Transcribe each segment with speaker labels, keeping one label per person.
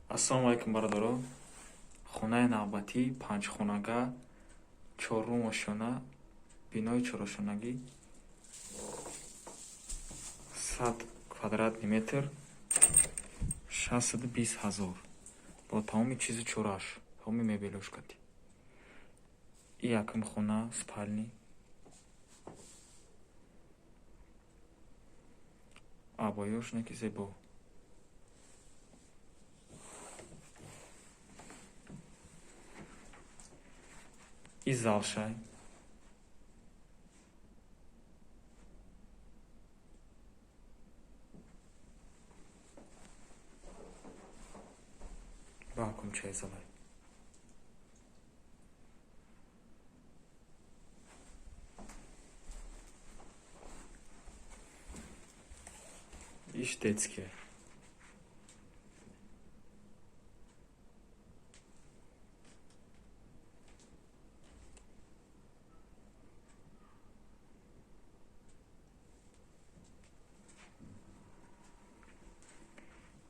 Speaker 1: Ассалому алайкум, бародаро. Хонаи навбатӣ панҷхонага, чорум ошона, бинои чорошонагӣ, 100 квадратный метр, 620 000 бо тамоми чизи чораш, тамоми мебелошкатӣ. И якум хона спальни. Абоёшне ки зебо. И залшай. Бакум чай залай. Иш детские.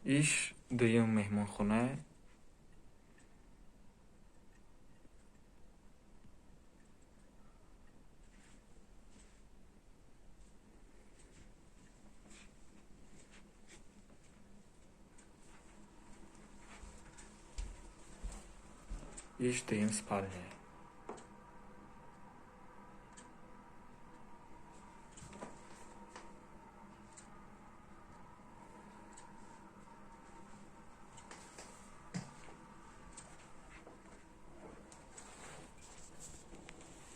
Speaker 1: Иш дуюм меҳмонхонае. Иш дуюм спальня.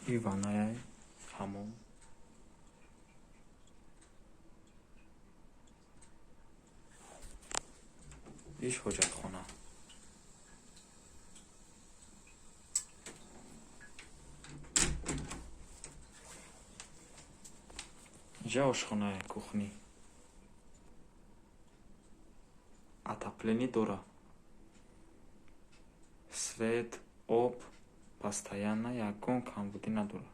Speaker 1: И ванная, ҳаммом. Иш ҳоҷатхона. Инҷа ошхонаe, кухни. Отопление дора. Свет, об, постоянно ягон камбудӣ надора.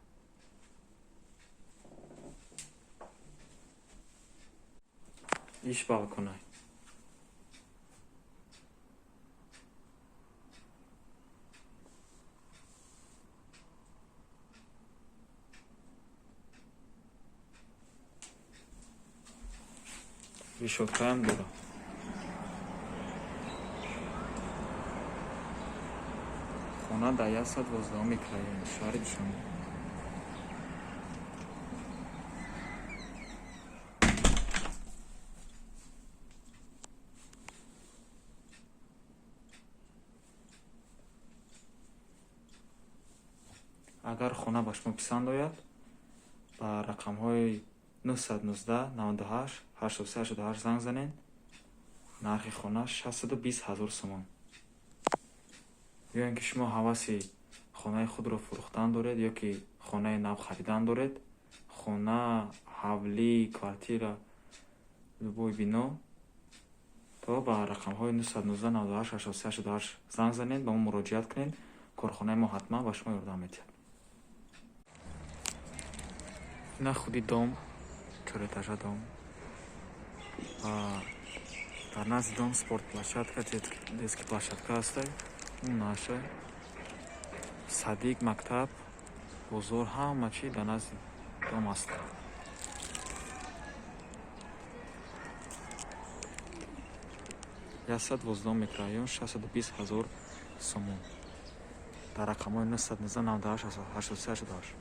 Speaker 1: Иш балкона. Решёткаам дора. Хона дар 112 микрорайон шаҳри Душанбе. Агар хона ба шумо писанд ояд, ба рақамҳои 919 98 8388 занг занед. Нархи хона 620 000 сомон. Биёед ки шумо ҳаваси хонаи худро фурӯхтан доред ё ки хонаи нав харидан доред, хона, ҳавлӣ, квартира, любой бино, то ба рақамҳои 919 98 8388 занг занед, ба мо муроҷиат кунед. Корхонаи мо ҳатман ба шумо ёрдам медиҳад. Ина худи дом, чорэтажа дом. Дар назди дом спортплощадка, детский площадка ҳастад. Он наша садик, мактаб, бозор, ҳама чӣ дар назди дом аст. Ясад воздон микрорайон 620 000 сомон. Дар рақамҳои 919 98 8388.